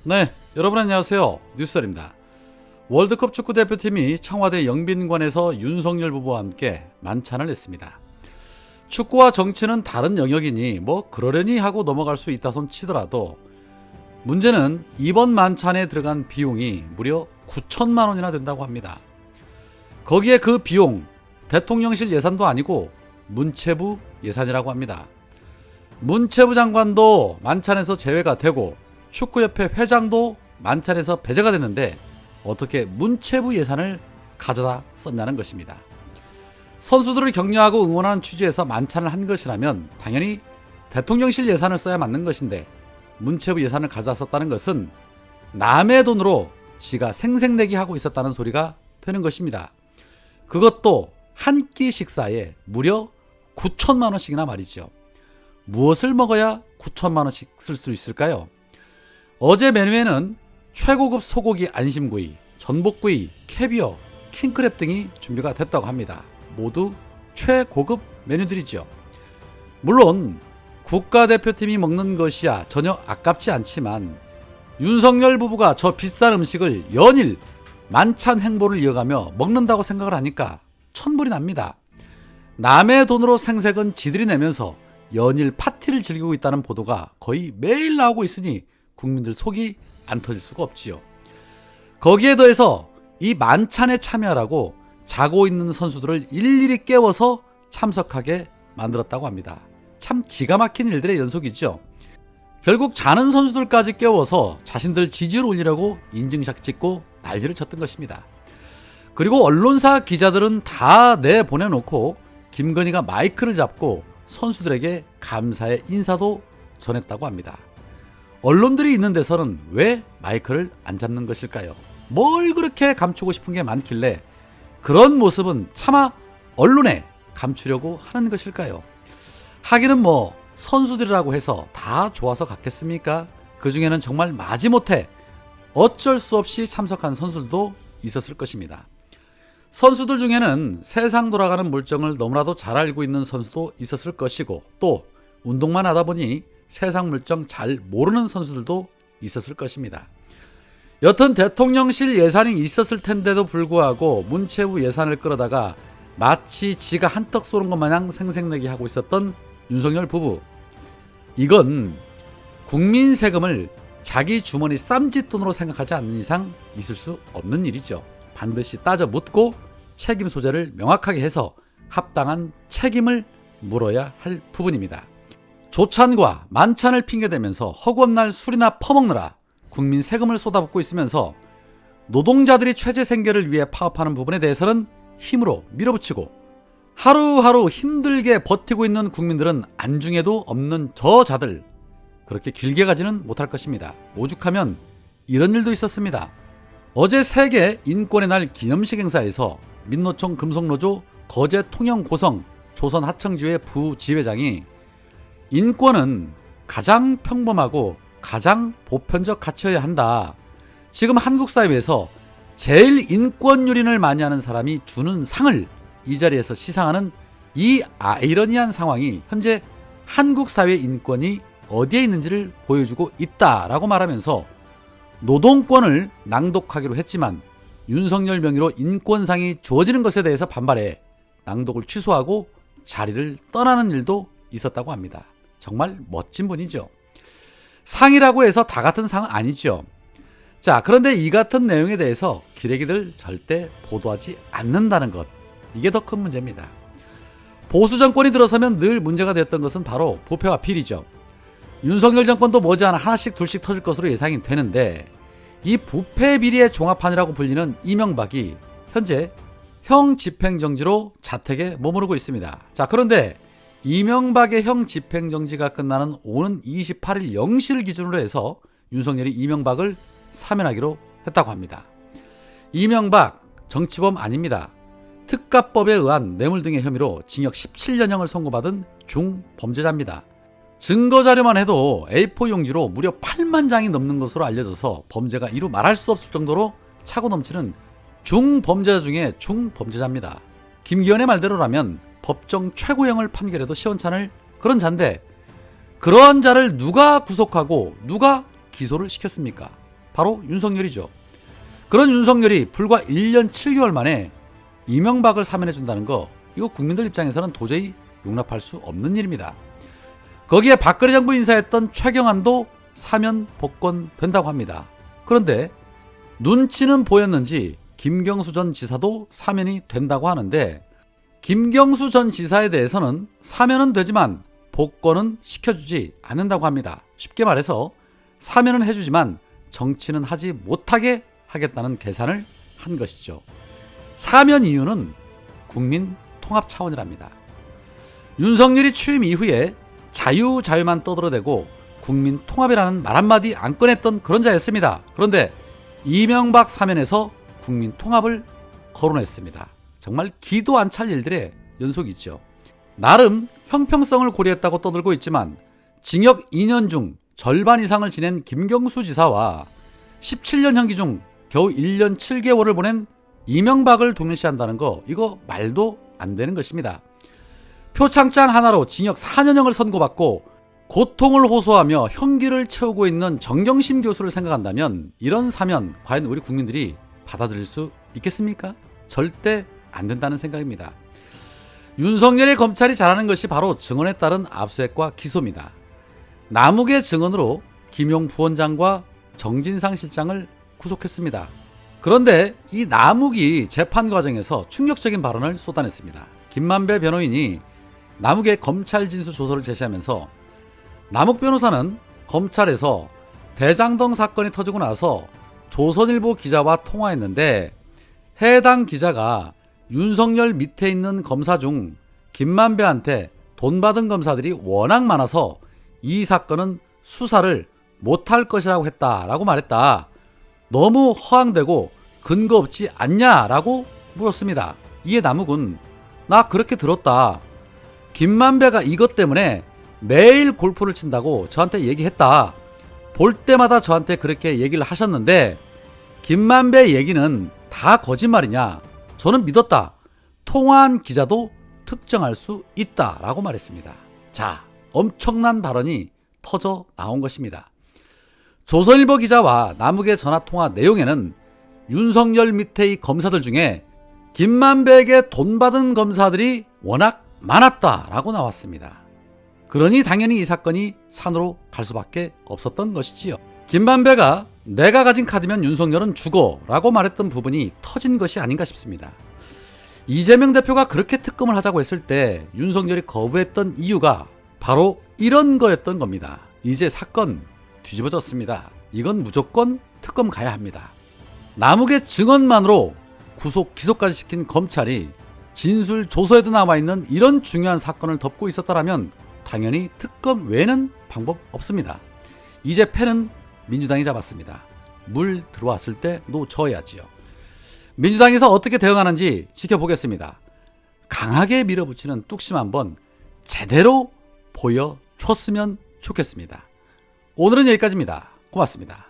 네, 여러분 안녕하세요. 뉴스설입니다. 월드컵 축구 대표팀이 청와대 영빈관에서 윤석열 부부와 함께 만찬을 했습니다. 축구와 정치는 다른 영역이니 뭐 그러려니 하고 넘어갈 수 있다 손 치더라도 문제는 이번 만찬에 들어간 비용이 무려 9천만 원이나 된다고 합니다. 거기에 그 비용 대통령실 예산도 아니고 문체부 예산이라고 합니다. 문체부 장관도 만찬에서 제외가 되고 축구협회 회장도 만찬에서 배제가 됐는데 어떻게 문체부 예산을 가져다 썼냐는 것입니다. 선수들을 격려하고 응원하는 취지에서 만찬을 한 것이라면 당연히 대통령실 예산을 써야 맞는 것인데 문체부 예산을 가져다 썼다는 것은 남의 돈으로 지가 생색내기 하고 있었다는 소리가 되는 것입니다. 그것도 한 끼 식사에 무려 9천만 원씩이나 말이죠. 무엇을 먹어야 9천만 원씩 쓸 수 있을까요? 어제 메뉴에는 최고급 소고기 안심구이, 전복구이, 캐비어, 킹크랩 등이 준비가 됐다고 합니다. 모두 최고급 메뉴들이죠. 물론 국가대표팀이 먹는 것이야 전혀 아깝지 않지만 윤석열 부부가 저 비싼 음식을 연일 만찬 행보를 이어가며 먹는다고 생각을 하니까 천불이 납니다. 남의 돈으로 생색은 지들이 내면서 연일 파티를 즐기고 있다는 보도가 거의 매일 나오고 있으니 국민들 속이 안 터질 수가 없지요. 거기에 더해서 이 만찬에 참여하라고 자고 있는 선수들을 일일이 깨워서 참석하게 만들었다고 합니다. 참 기가 막힌 일들의 연속이죠. 결국 자는 선수들까지 깨워서 자신들 지지를 올리려고 인증샷 찍고 난리를 쳤던 것입니다. 그리고 언론사 기자들은 다 내보내놓고 김건희가 마이크를 잡고 선수들에게 감사의 인사도 전했다고 합니다. 언론들이 있는 데서는 왜 마이크를 안 잡는 것일까요? 뭘 그렇게 감추고 싶은 게 많길래 그런 모습은 차마 언론에 감추려고 하는 것일까요? 하기는 뭐 선수들이라고 해서 다 좋아서 갔겠습니까? 그 중에는 정말 마지못해 어쩔 수 없이 참석한 선수들도 있었을 것입니다. 선수들 중에는 세상 돌아가는 물정을 너무나도 잘 알고 있는 선수도 있었을 것이고 또 운동만 하다 보니 세상 물정 잘 모르는 선수들도 있었을 것입니다. 여튼 대통령실 예산이 있었을 텐데도 불구하고 문체부 예산을 끌어다가 마치 지가 한턱 쏘는 것 마냥 생색내기 하고 있었던 윤석열 부부. 이건 국민 세금을 자기 주머니 쌈짓돈으로 생각하지 않는 이상 있을 수 없는 일이죠. 반드시 따져 묻고 책임 소재를 명확하게 해서 합당한 책임을 물어야 할 부분입니다. 조찬과 만찬을 핑계대면서 허구한 날 술이나 퍼먹느라 국민 세금을 쏟아붓고 있으면서 노동자들이 최저 생계를 위해 파업하는 부분에 대해서는 힘으로 밀어붙이고 하루하루 힘들게 버티고 있는 국민들은 안중에도 없는 저자들 그렇게 길게 가지는 못할 것입니다. 오죽하면 이런 일도 있었습니다. 어제 세계 인권의 날 기념식 행사에서 민노총 금속노조 거제 통영 고성 조선하청지회 부지회장이 인권은 가장 평범하고 가장 보편적 가치여야 한다. 지금 한국 사회에서 제일 인권 유린을 많이 하는 사람이 주는 상을 이 자리에서 시상하는 이 아이러니한 상황이 현재 한국 사회의 인권이 어디에 있는지를 보여주고 있다라고 말하면서 노동권을 낭독하기로 했지만 윤석열 명의로 인권상이 주어지는 것에 대해서 반발해 낭독을 취소하고 자리를 떠나는 일도 있었다고 합니다. 정말 멋진 분이죠. 상이라고 해서 다 같은 상은 아니죠. 자, 그런데 이 같은 내용에 대해서 기레기들 절대 보도하지 않는다는 것. 이게 더 큰 문제입니다. 보수 정권이 들어서면 늘 문제가 되었던 것은 바로 부패와 비리죠. 윤석열 정권도 머지않아 하나씩 둘씩 터질 것으로 예상이 되는데 이 부패 비리의 종합판이라고 불리는 이명박이 현재 형 집행정지로 자택에 머무르고 있습니다. 자, 그런데 이명박의 형 집행정지가 끝나는 오는 28일 0시를 기준으로 해서 윤석열이 이명박을 사면하기로 했다고 합니다. 이명박 정치범 아닙니다. 특가법에 의한 뇌물 등의 혐의로 징역 17년형을 선고받은 중범죄자입니다. 증거자료만 해도 A4 용지로 무려 8만 장이 넘는 것으로 알려져서 범죄가 이루 말할 수 없을 정도로 차고 넘치는 중범죄자 중에 중범죄자입니다. 김기현의 말대로라면 법정 최고형을 판결해도 시원찮을 그런 자인데 그러한 자를 누가 구속하고 누가 기소를 시켰습니까? 바로 윤석열이죠. 그런 윤석열이 불과 1년 7개월 만에 이명박을 사면해준다는 거, 이거 국민들 입장에서는 도저히 용납할 수 없는 일입니다. 거기에 박근혜 정부 인사했던 최경환도 사면 복권된다고 합니다. 그런데 눈치는 보였는지 김경수 전 지사도 사면이 된다고 하는데, 김경수 전 지사에 대해서는 사면은 되지만 복권은 시켜주지 않는다고 합니다. 쉽게 말해서 사면은 해주지만 정치는 하지 못하게 하겠다는 계산을 한 것이죠. 사면 이유는 국민 통합 차원이랍니다. 윤석열이 취임 이후에 자유만 떠들어대고 국민 통합이라는 말 한마디 안 꺼냈던 그런 자였습니다. 그런데 이명박 사면에서 국민 통합을 거론했습니다. 정말 기도 안 찰 일들의 연속이죠. 나름 형평성을 고려했다고 떠들고 있지만 징역 2년 중 절반 이상을 지낸 김경수 지사와 17년 형기 중 겨우 1년 7개월을 보낸 이명박을 동일시한다는 거, 이거 말도 안 되는 것입니다. 표창장 하나로 징역 4년형을 선고받고 고통을 호소하며 형기를 채우고 있는 정경심 교수를 생각한다면 이런 사면 과연 우리 국민들이 받아들일 수 있겠습니까? 절대 안 된다는 생각입니다. 윤석열의 검찰이 잘하는 것이 바로 증언에 따른 압수수색과 기소입니다. 남욱의 증언으로 김용 부원장과 정진상 실장을 구속했습니다. 그런데 이 남욱이 재판 과정에서 충격적인 발언을 쏟아냈습니다. 김만배 변호인이 남욱의 검찰 진술 조서를 제시하면서 남욱 변호사는 검찰에서 대장동 사건이 터지고 나서 조선일보 기자와 통화했는데 해당 기자가 윤석열 밑에 있는 검사 중 김만배한테 돈 받은 검사들이 워낙 많아서 이 사건은 수사를 못할 것이라고 했다라고 말했다. 너무 허황되고 근거 없지 않냐라고 물었습니다. 이에 남욱은 나 그렇게 들었다. 김만배가 이것 때문에 매일 골프를 친다고 저한테 얘기했다. 볼 때마다 저한테 그렇게 얘기를 하셨는데 김만배 얘기는 다 거짓말이냐? 저는 믿었다. 통화한 기자도 특정할 수 있다 라고 말했습니다. 자, 엄청난 발언이 터져 나온 것입니다. 조선일보 기자와 남욱의 전화통화 내용에는 윤석열 밑의 검사들 중에 김만배에게 돈 받은 검사들이 워낙 많았다라고 나왔습니다. 그러니 당연히 이 사건이 산으로 갈 수밖에 없었던 것이지요. 김만배가 내가 가진 카드면 윤석열은 죽어 라고 말했던 부분이 터진 것이 아닌가 싶습니다. 이재명 대표가 그렇게 특검을 하자고 했을 때 윤석열이 거부했던 이유가 바로 이런 거였던 겁니다. 이제 사건 뒤집어졌습니다. 이건 무조건 특검 가야 합니다. 남욱의 증언만으로 구속 기소까지 시킨 검찰이 진술 조서에도 나와 있는 이런 중요한 사건을 덮고 있었다면 당연히 특검 외에는 방법 없습니다. 이제 패는 민주당이 잡았습니다. 물 들어왔을 때 놓쳐야지요. 민주당에서 어떻게 대응하는지 지켜보겠습니다. 강하게 밀어붙이는 뚝심 한번 제대로 보여줬으면 좋겠습니다. 오늘은 여기까지입니다. 고맙습니다.